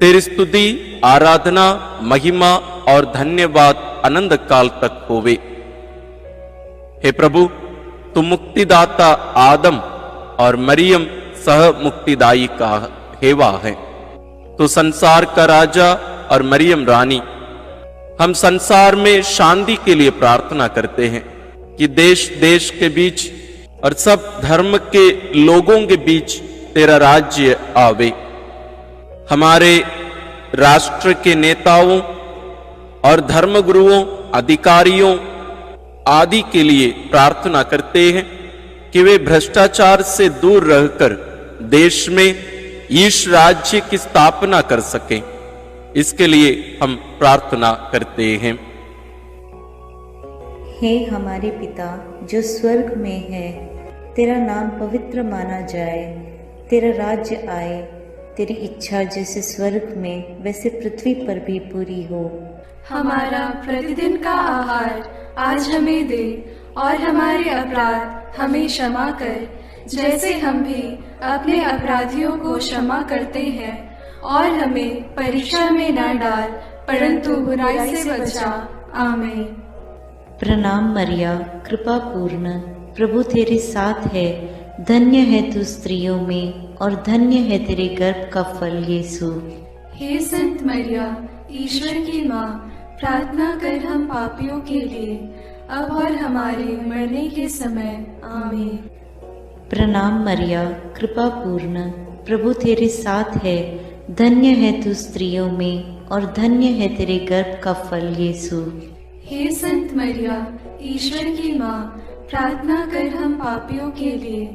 तेरी स्तुति, आराधना, महिमा और धन्यवाद अनंत काल तक होवे। हे प्रभु, तुम मुक्तिदाता आदम और मरियम सह मुक्तिदायी का हेवा है। तो संसार का राजा और मरियम रानी, हम संसार में शांति के लिए प्रार्थना करते हैं कि देश देश के बीच और सब धर्म के लोगों के बीच तेरा राज्य आवे। हमारे राष्ट्र के नेताओं और धर्मगुरुओं, अधिकारियों आदि के लिए प्रार्थना करते हैं कि वे भ्रष्टाचार से दूर रहकर देश में ईश राज्य की स्थापना कर सकें। इसके लिए हम प्रार्थना करते हैं। हे हमारे पिता जो स्वर्ग में है, तेरा नाम पवित्र माना जाए, तेरा राज्य आए, तेरी इच्छा जैसे स्वर्ग में वैसे पृथ्वी पर भी पूरी हो। हमारा प्रतिदिन का आहार आज हमें दे, और हमारे अपराध हमें क्षमा कर, जैसे हम भी अपने अपराधियों को क्षमा करते हैं, और हमें परीक्षा में न डाल, परंतु बुराई से बचा। आमीन। प्रणाम मरिया, कृपा पूर्ण, प्रभु तेरे साथ है। धन्य है तू स्त्रियों में और धन्य है तेरे गर्भ का फल यीशु। हे संत मरिया, ईश्वर की माँ, प्रार्थना कर हम पापियों के लिए, अब और हमारे मरने के समय। आमीन। प्रणाम मरिया, कृपा पूर्ण, प्रभु तेरे साथ है। धन्य है तू स्त्रियों में और धन्य है तेरे गर्भ का फल यीशु। हे संत मरिया, ईश्वर की माँ, प्रार्थना कर हम पापियों के लिए,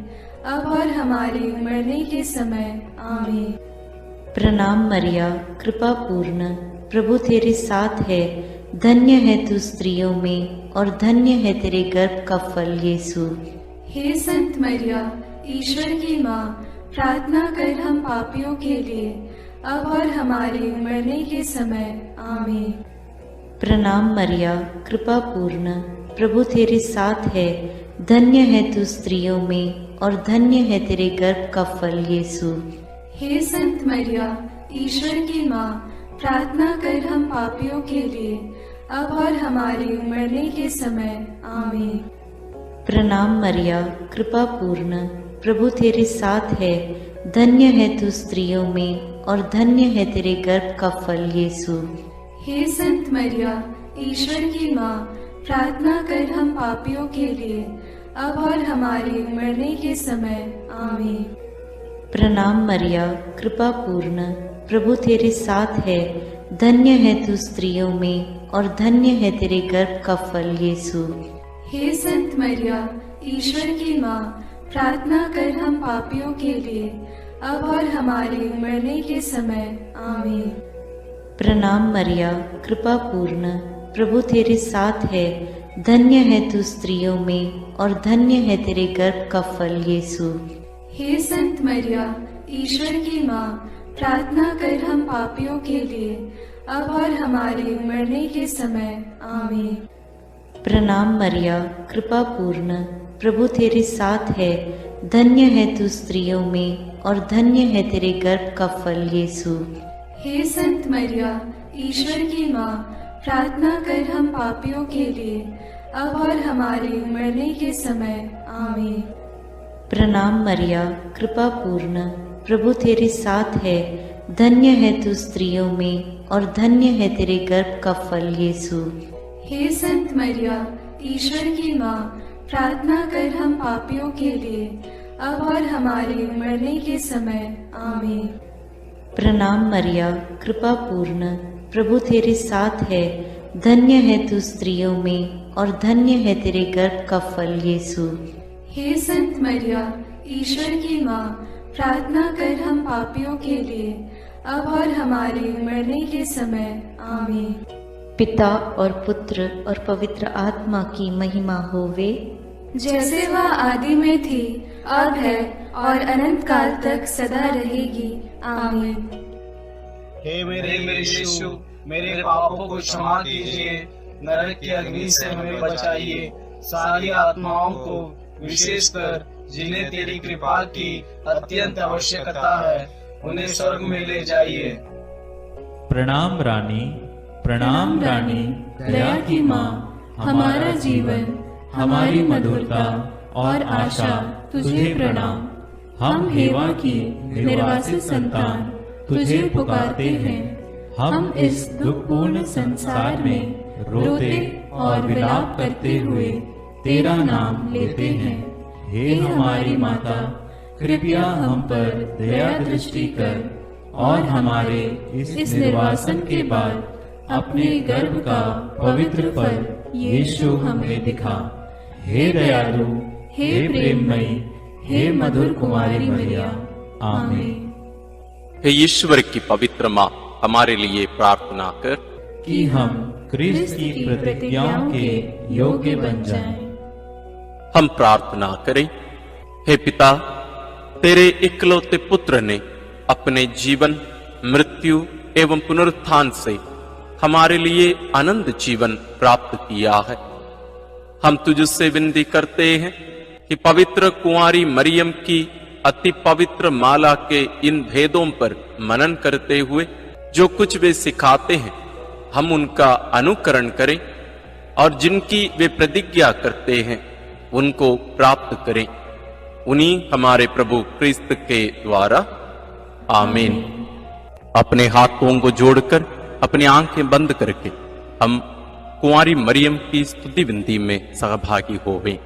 अब और हमारे मरने के समय। आमीन। प्रणाम मरिया, कृपा पूर्ण, प्रभु तेरे साथ है। धन्य है तू स्त्रियों में और धन्य है तेरे गर्भ का फल यीशु। हे संत मरिया, ईश्वर की माँ, प्रार्थना कर हम पापियों के लिए, अब और हमारे मरने के समय। आमीन। प्रणाम मरिया, कृपा पूर्ण, प्रभु तेरे साथ है। धन्य है तू स्त्रियों में और धन्य है तेरे गर्भ का फल यीशु। हे संत मरिया, ईश्वर की माँ, प्रार्थना कर हम पापियों के लिए, अब और हमारे मरने के समय। आमीन। प्रणाम मरिया, कृपा पूर्ण, प्रभु तेरे साथ है। धन्य है तू स्त्रियों में और धन्य है तेरे गर्भ का फल यीशु। हे संत मरिया, ईश्वर की माँ, प्रार्थना कर हम पापियों के लिए, अब और हमारे मरने के समय। आमीन। प्रणाम मरिया, कृपा पूर्ण, प्रभु तेरे साथ है। धन्य है तू स्त्रियों में और धन्य है तेरे गर्भ का फल यीशु। हे संत मरिया, ईश्वर की माँ, प्रार्थना कर हम पापियों के लिए, अब और हमारे मरने के समय। आमीन। प्रणाम मरिया, कृपा पूर्ण, प्रभु तेरे साथ है। धन्य है तू स्त्रियों में और धन्य है तेरे गर्भ का फल यीशु। हे संत मरिया, ईश्वर की माँ, प्रार्थना कर हम पापियों के लिए, अब और हमारे मरने के समय। आमीन। प्रणाम मरिया, कृपा पूर्ण, प्रभु तेरे साथ है, धन्य है तू स्त्रियों में और धन्य है तेरे गर्भ का फल यीशु। हे संत मरिया, ईश्वर की माँ, प्रार्थना कर हम पापियों के लिए, अब और हमारे मरने के समय। आमीन। प्रणाम मरिया, कृपा पूर्ण, प्रभु तेरे साथ है, धन्य है तू स्त्रियों में और धन्य है तेरे गर्भ का फल यीशु। हे संत मरिया, ईश्वर की माँ, प्रार्थना कर हम पापियों के लिए, अब और हमारे मरने के समय। आमीन। प्रणाम मरिया, कृपा पूर्ण, प्रभु तेरे साथ है, धन्य है तू स्त्रियों में और धन्य है तेरे गर्भ का फल यीशु। हे संत मरिया, ईश्वर की माँ, प्रार्थना कर हम पापियों के लिए, अब और हमारे मरने के समय। आमीन। पिता और पुत्र और पवित्र आत्मा की महिमा होवे, जैसे वह आदि में थी, अब है और अनंत काल तक सदा रहेगी। आमीन। हे मेरे यीशु, मेरे पापों को क्षमा कीजिए, नरक की अग्नि से हमें बचाइए, सारी आत्माओं को, विशेषकर जिन्हें तेरी कृपा की अत्यंत आवश्यकता है, उन्हें स्वर्ग में ले जाइए। प्रणाम रानी, प्रणाम रानी, दया की माँ, हमारा जीवन, हमारी मधुरता और आशा तुझे प्रणाम। हम हेवा की निर्वासित संतान तुझे पुकारते हैं। हम इस दुखपूर्ण संसार में रोते और विलाप करते हुए तेरा नाम लेते हैं। हे हमारी माता, कृपया हम पर दया दृष्टि कर और हमारे इस निर्वासन के बाद अपने गर्भ का पवित्र फल यीशु हमें दिखा। हे दयालु, हे प्रेममयी, हे मधुर कुमारी मरिया। आमीन। हे ईश्वर की पवित्र माँ, हमारे लिए प्रार्थना कर कि हम क्रिस्त की प्रतिज्ञाओं के योग्य बन जाएं। हम प्रार्थना करें। हे पिता, तेरे इकलौते पुत्र ने अपने जीवन, मृत्यु एवं पुनरुत्थान से हमारे लिए आनंद जीवन प्राप्त किया है। हम तुझसे विनती करते हैं कि पवित्र कुंवारी मरियम की अति पवित्र माला के इन भेदों पर मनन करते हुए जो कुछ वे सिखाते हैं, हम उनका अनुकरण करें और जिनकी वे प्रतिज्ञा करते हैं उनको प्राप्त करें। उन्हीं हमारे प्रभु क्रिस्त के द्वारा। आमीन। अपने हाथों को जोड़कर अपनी आंखें बंद करके हम कुंवारी मरियम की स्तुति विनती में सहभागी होवें।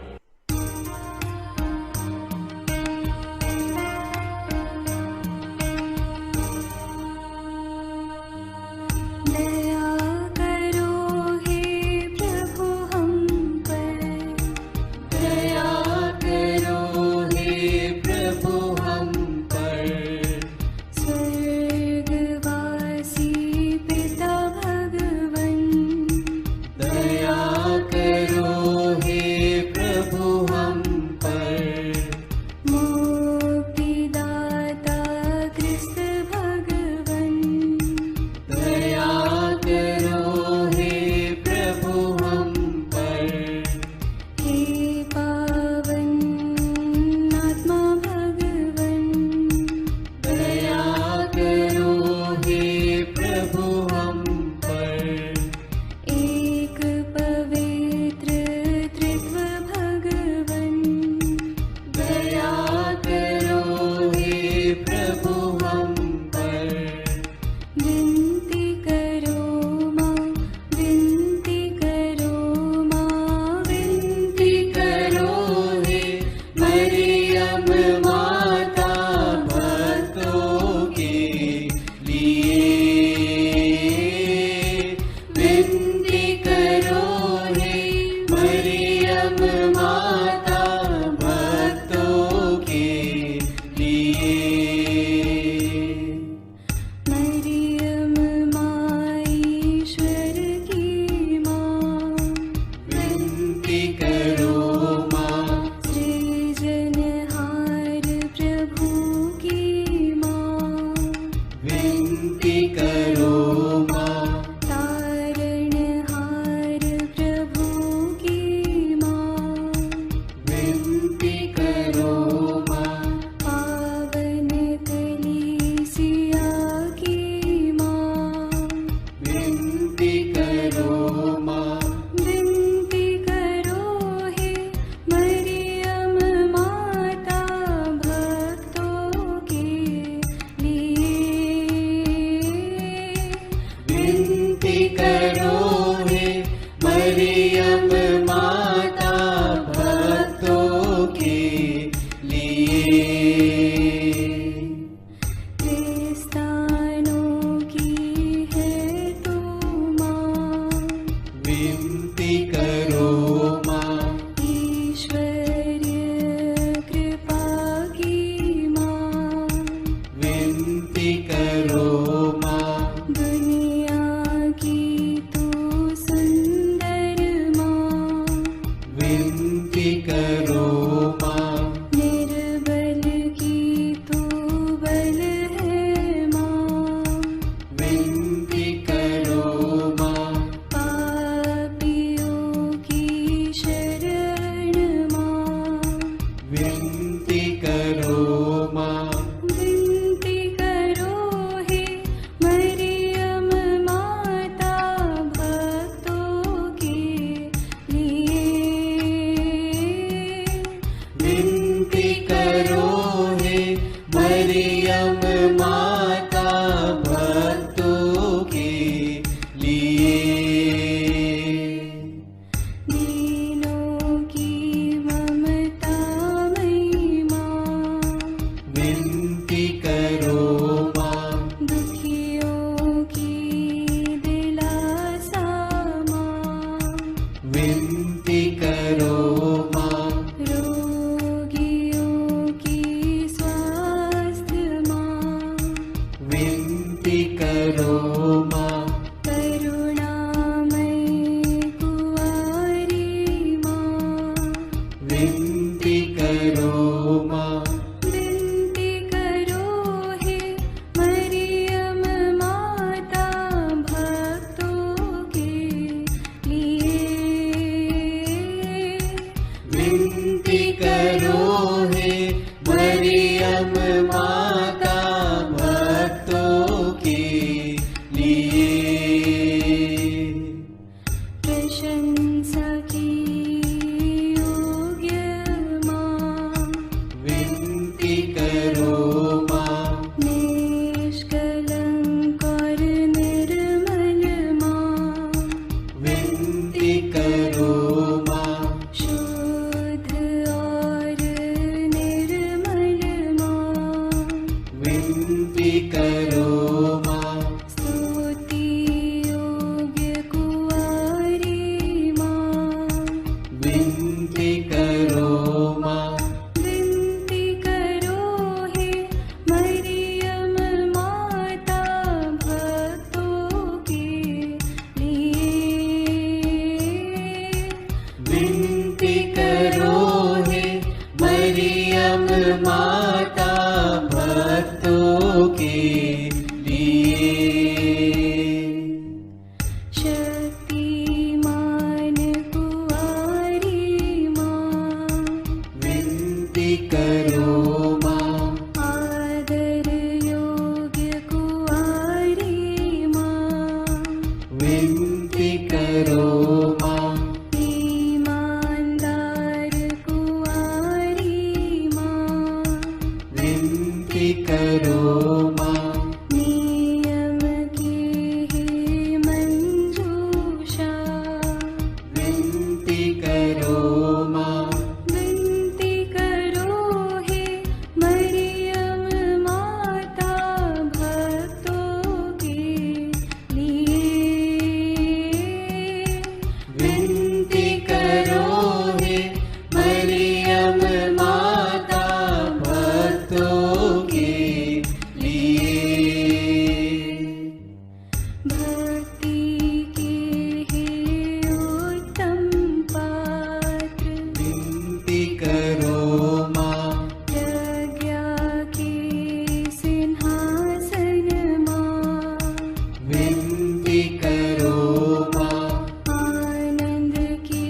विनती करो माँ। रोगियों की स्वास्थ्य माँ, विनती करो माँ। करुणामयी कुंवारी माँ, विनती करो माँ। विनती करो हे मरियम माता भक्तों के लिए। विनती करो हे मरियम माता भक्तों के लिए। प्रशंसा की योग्य माँ, विनती करो माँ। निष्कलंक और निर्मल माँ, विनती करो माँ। शुद्ध और निर्मल माँ, विनती करो माँ। स्तुति योग्य कुंवारी माँ, विनती करो माँ। विनती करो हे मरियम माता भक्तों के लिए। विनती करो हे मरियम माता भक्तों के लिए। शक्तिमान कुंवारी माँ, विनती करो माँ। आदर योग्य कुंवारी माँ, विनती करो माँ। ईमानदार कुंवारी माँ, विनती करो माँ। नियम की ही मंजूषा, विनती करो माँ। विनती करो हे मरियम माता भक्तों के लिए। विनती करो हे मरियम माता भक्तों के लिए। भक्ति के हे उत्तम पात्र, विनती करो माँ। प्रज्ञा के सिंहासन माँ, विनती करो माँ। आनंद के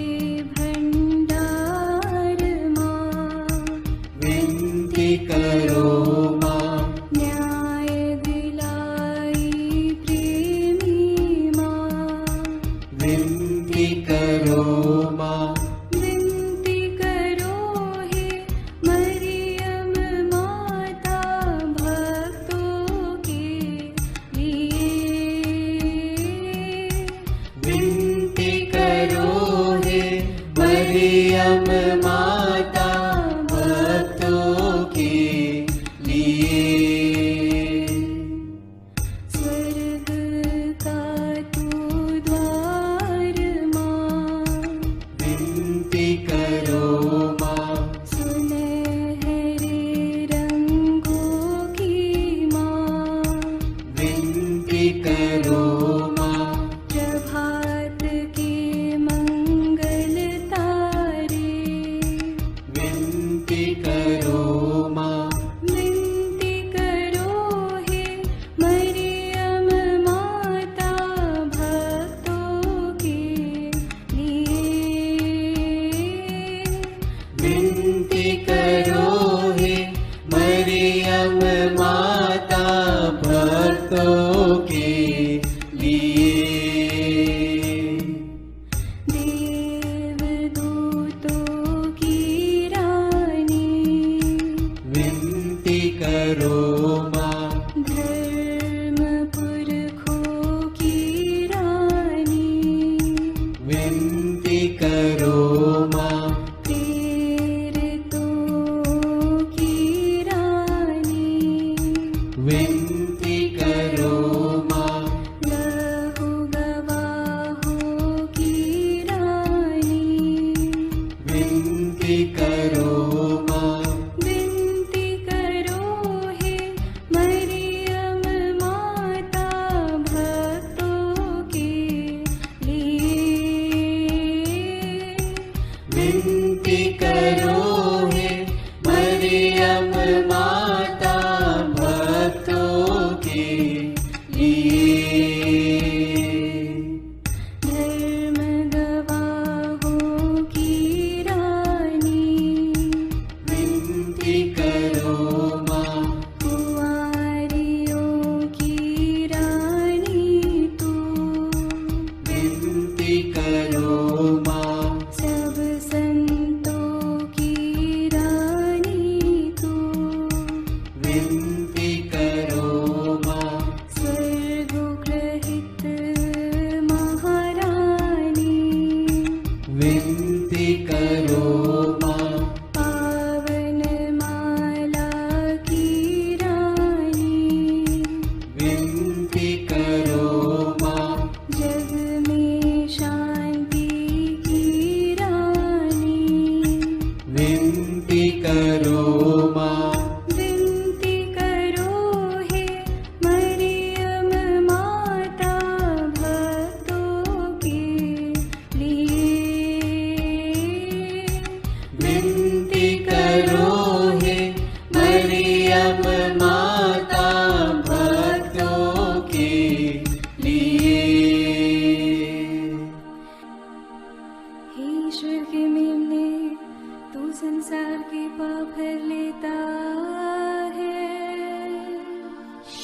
भंडार माँ, विनती करो माँ। न्याय दिलाई प्रेमी माँ, विनती करो माँ। विनती करो हे मरियम माता भक्तों के लिए। विनती करो हे मरियम माता भक्तों के लिए। स्वर्ग का तू द्वार माँ, विनती करो माँ। सुनहरे रंगों की माँ, विनती करो माँ। प्रभात के मंगल तारे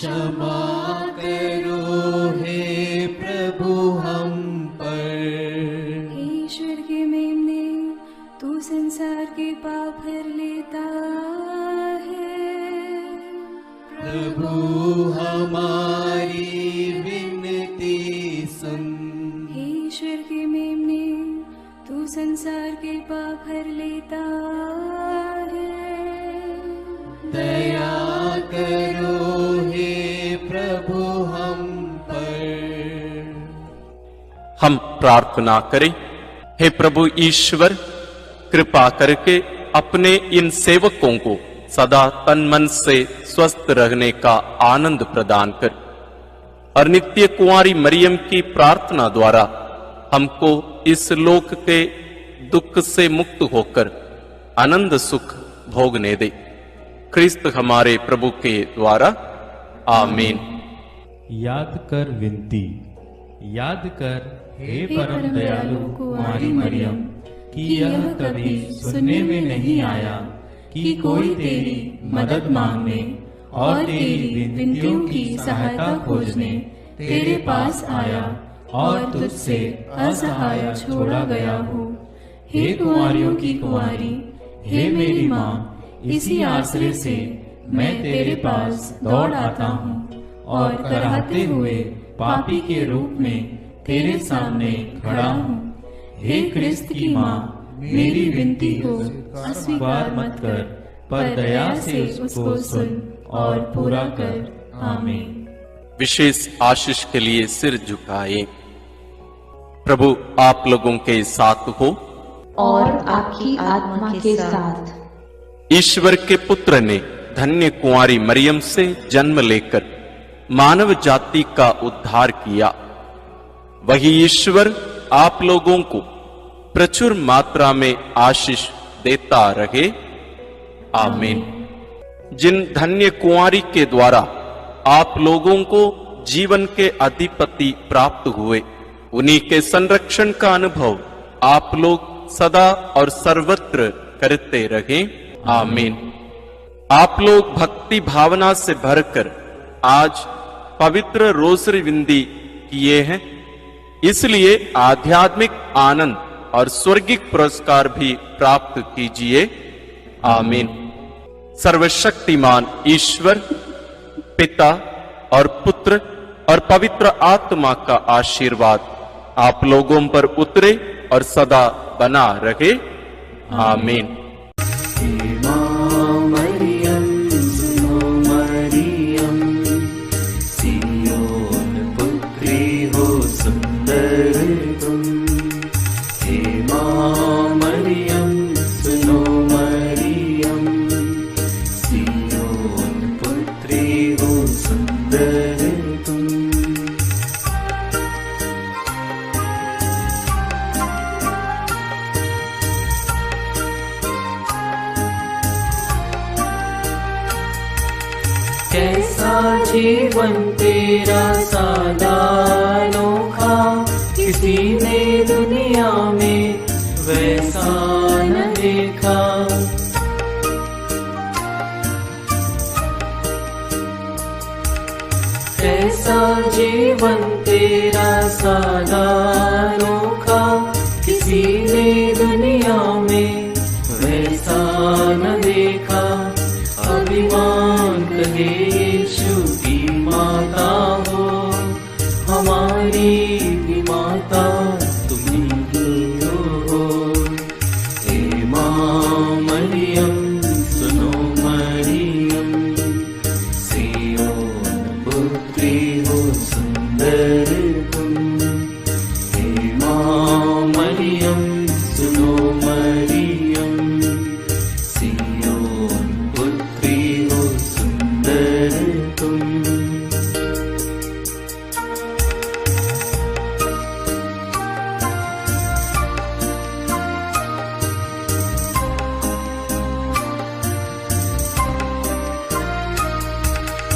क्षमा करो हे प्रभु हम पर। हे ईश्वर के मेमने, तू संसार के पाप हर लेता है। प्रभु हमारी विनती सुन। हे ईश्वर के मेमने, तू संसार के पाप हर लेता है। दया करो हे प्रभु हम पर। हम प्रार्थना करें। हे प्रभु ईश्वर, कृपा करके अपने इन सेवकों को सदा तन मन से स्वस्थ रहने का आनंद प्रदान कर और नित्य कुंवारी मरियम की प्रार्थना द्वारा हमको इस लोक के दुख से मुक्त होकर आनंद सुख भोगने दे। क्रिस्त हमारे प्रभु के द्वारा, आमीन। याद कर विनती। याद कर हे परम दयालु कुंवारी मरियम कि यह कभी सुनने में नहीं आया कि कोई तेरी मदद मांगने और तेरी विनतियों की सहायता खोजने तेरे पास आया और तुझसे असहाय छोड़ा गया हो। हे कुंवारियों की कुंवारी, हे मेरी माँ, इसी आश्रय से मैं तेरे पास दौड़ आता हूँ और कराहते हुए पापी के रूप में तेरे सामने खड़ा हूँ। हे क्रिस्त की माँ, मेरी विनती को अस्वीकार मत कर, पर दया से उसको सुन और पूरा कर। आमीन। विशेष आशीष के लिए सिर झुकाए। प्रभु आप लोगों के साथ हो और आपकी आत्मा के साथ। ईश्वर के पुत्र ने धन्य कुंवारी मरियम से जन्म लेकर मानव जाति का उद्धार किया। वही ईश्वर आप लोगों को प्रचुर मात्रा में आशीष देता रहे। आमीन। जिन धन्य कुंवारी के द्वारा आप लोगों को जीवन के अधिपति प्राप्त हुए, उन्हीं के संरक्षण का अनुभव आप लोग सदा और सर्वत्र करते रहें। आमीन। आप लोग भक्ति भावना से भरकर आज पवित्र रोसरी विंदी किए हैं, इसलिए आध्यात्मिक आनंद और स्वर्गिक पुरस्कार भी प्राप्त कीजिए। आमीन। सर्वशक्तिमान ईश्वर पिता और पुत्र और पवित्र आत्मा का आशीर्वाद आप लोगों पर उतरे और सदा बना रहे। आमीन। कैसा जीवन तेरा सादा अनोखा, किसी ने दुनिया में वैसा न देखा। कैसा जीवन तेरा सादा अनोखा, किसी ने दुनिया में